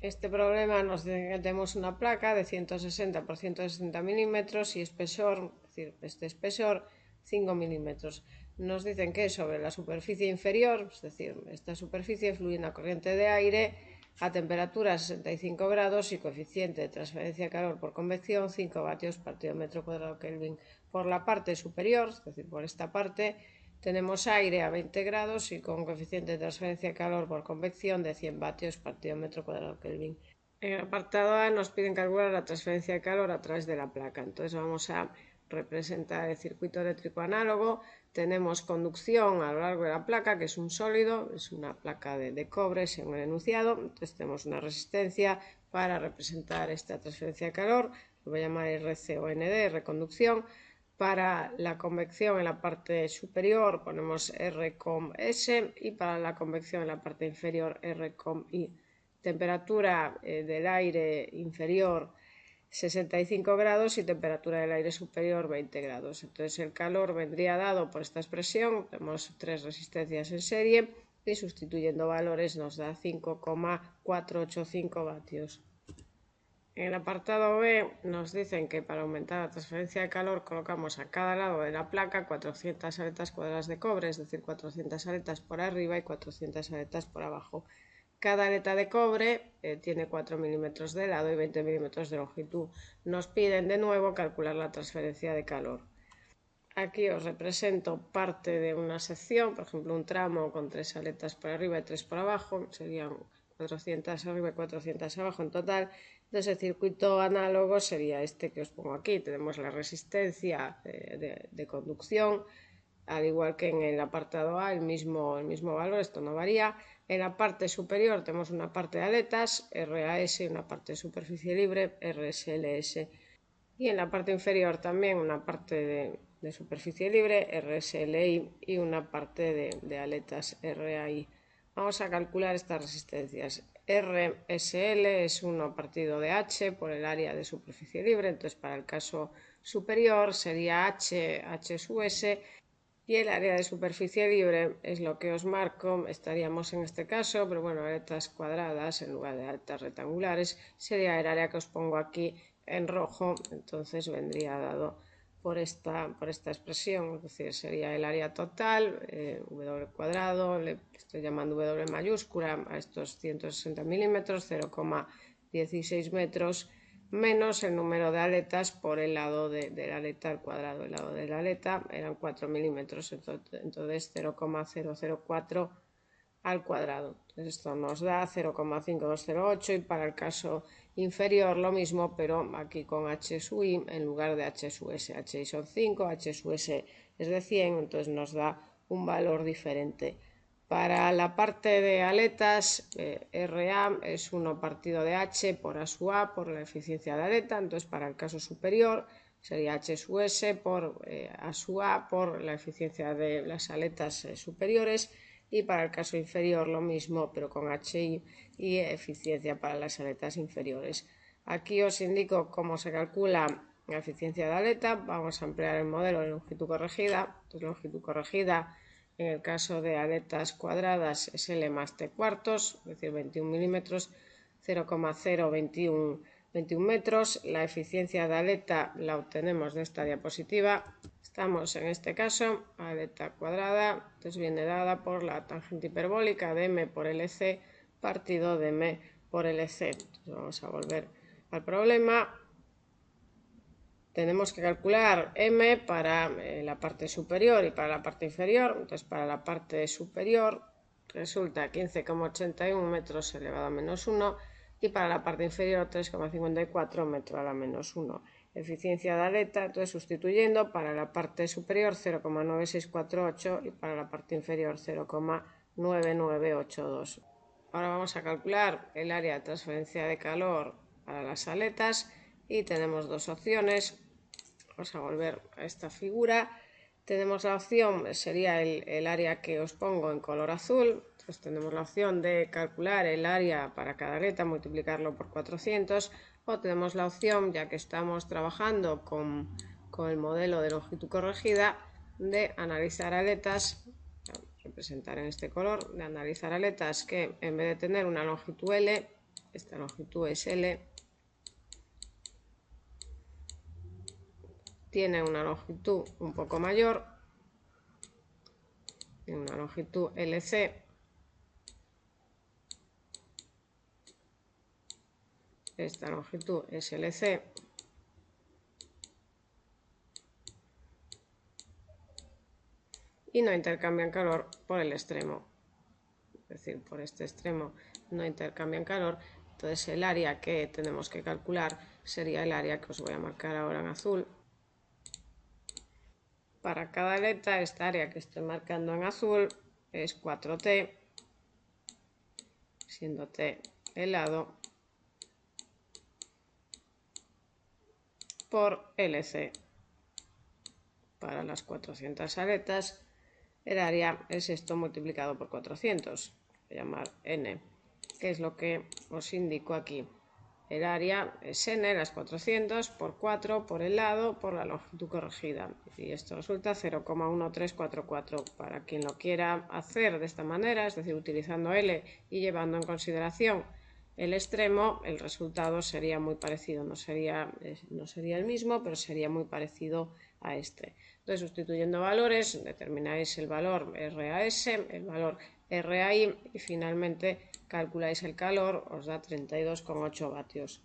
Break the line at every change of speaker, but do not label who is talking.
Este problema nos dice que tenemos una placa de 160 por 160 milímetros y espesor, es decir, este espesor 5 milímetros. Nos dicen que sobre la superficie inferior, es decir, esta superficie fluye una corriente de aire a temperatura 65 grados y coeficiente de transferencia de calor por convección 5 vatios partido metro cuadrado Kelvin. Por la parte superior, es decir, por esta parte, tenemos aire a 20 grados y con coeficiente de transferencia de calor por convección de 100 vatios partido metro cuadrado Kelvin. En el apartado A nos piden calcular la transferencia de calor a través de la placa. Entonces vamos a representar el circuito eléctrico análogo. Tenemos conducción a lo largo de la placa, que es un sólido, es una placa de cobre según el enunciado. Entonces tenemos una resistencia para representar esta transferencia de calor. Lo voy a llamar RCOND, reconducción. Para la convección en la parte superior ponemos RCOM-S y para la convección en la parte inferior RCOM-I. Temperatura del aire inferior 65 grados y temperatura del aire superior 20 grados. Entonces el calor vendría dado por esta expresión, tenemos tres resistencias en serie y sustituyendo valores nos da 5,485 vatios. En el apartado B nos dicen que para aumentar la transferencia de calor colocamos a cada lado de la placa 400 aletas cuadradas de cobre, es decir, 400 aletas por arriba y 400 aletas por abajo. Cada aleta de cobre tiene 4 milímetros de lado y 20 milímetros de longitud. Nos piden de nuevo calcular la transferencia de calor. Aquí os represento parte de una sección, por ejemplo un tramo con 3 aletas por arriba y 3 por abajo, serían 400 arriba y 400 abajo en total. Entonces el circuito análogo sería este que os pongo aquí. Tenemos la resistencia de conducción, al igual que en el apartado A, el mismo valor, esto no varía. En la parte superior tenemos una parte de aletas, RAS, y una parte de superficie libre, RSLS. Y en la parte inferior también una parte de superficie libre, RSLI, y una parte de aletas, RAI. Vamos a calcular estas resistencias. RSL es 1 partido de H por el área de superficie libre, entonces para el caso superior sería H sub S, y el área de superficie libre es lo que os marco, estaríamos en este caso, pero bueno, aletas cuadradas en lugar de aletas rectangulares, sería el área que os pongo aquí en rojo, entonces vendría dado por esta expresión, es decir, sería el área total, W cuadrado, le estoy llamando W mayúscula a estos 160 milímetros, 0,16 metros, menos el número de aletas por el lado de la aleta al cuadrado. El lado de la aleta eran 4 milímetros, entonces 0,004 al cuadrado. Entonces esto nos da 0,5208 y para el caso inferior lo mismo, pero aquí con H sub I en lugar de H sub S. H son 5, H sub S es de 100, entonces nos da un valor diferente. Para la parte de aletas, RA es 1 partido de H por A sub A por la eficiencia de aleta, entonces para el caso superior sería H sub S por A sub A por la eficiencia de las aletas superiores, y para el caso inferior lo mismo, pero con HI y eficiencia para las aletas inferiores. Aquí os indico cómo se calcula la eficiencia de aleta. Vamos a emplear el modelo de longitud corregida. Entonces, longitud corregida en el caso de aletas cuadradas es L más T cuartos, es decir, 21 milímetros, 0,021 metros. La eficiencia de aleta la obtenemos de esta diapositiva. Estamos en este caso, aleta cuadrada, entonces viene dada por la tangente hiperbólica de M por LC partido de M por LC. Entonces vamos a volver al problema. Tenemos que calcular M para la parte superior y para la parte inferior. Entonces para la parte superior resulta 15,81 metros elevado a menos 1 y para la parte inferior 3,54 metros a la menos 1. Eficiencia de aleta, entonces sustituyendo, para la parte superior 0,9648 y para la parte inferior 0,9982. Ahora vamos a calcular el área de transferencia de calor para las aletas y tenemos dos opciones. Vamos a volver a esta figura. Tenemos la opción, sería el área que os pongo en color azul. Entonces tenemos la opción de calcular el área para cada aleta, multiplicarlo por 400, o tenemos la opción, ya que estamos trabajando con el modelo de longitud corregida, de analizar aletas, representar en este color, de analizar aletas que en vez de tener una longitud L, esta longitud es L, tiene una longitud un poco mayor, tiene una longitud LC, esta longitud es LC, y no intercambian calor por el extremo, es decir, por este extremo no intercambian calor. Entonces el área que tenemos que calcular sería el área que os voy a marcar ahora en azul. Para cada aleta, esta área que estoy marcando en azul es 4T, siendo T el lado, por LC. Para las 400 aletas, el área es esto multiplicado por 400, voy a llamar N, que es lo que os indico aquí. El área es N, las 400, por 4 por el lado, por la longitud corregida. Y esto resulta 0,1344. Para quien lo quiera hacer de esta manera, es decir, utilizando L y llevando en consideración el extremo, el resultado sería muy parecido. No sería el mismo, pero sería muy parecido a este. Entonces, sustituyendo valores, determináis el valor RAS, el valor RAI y finalmente calculáis el calor, os da 32,8 vatios.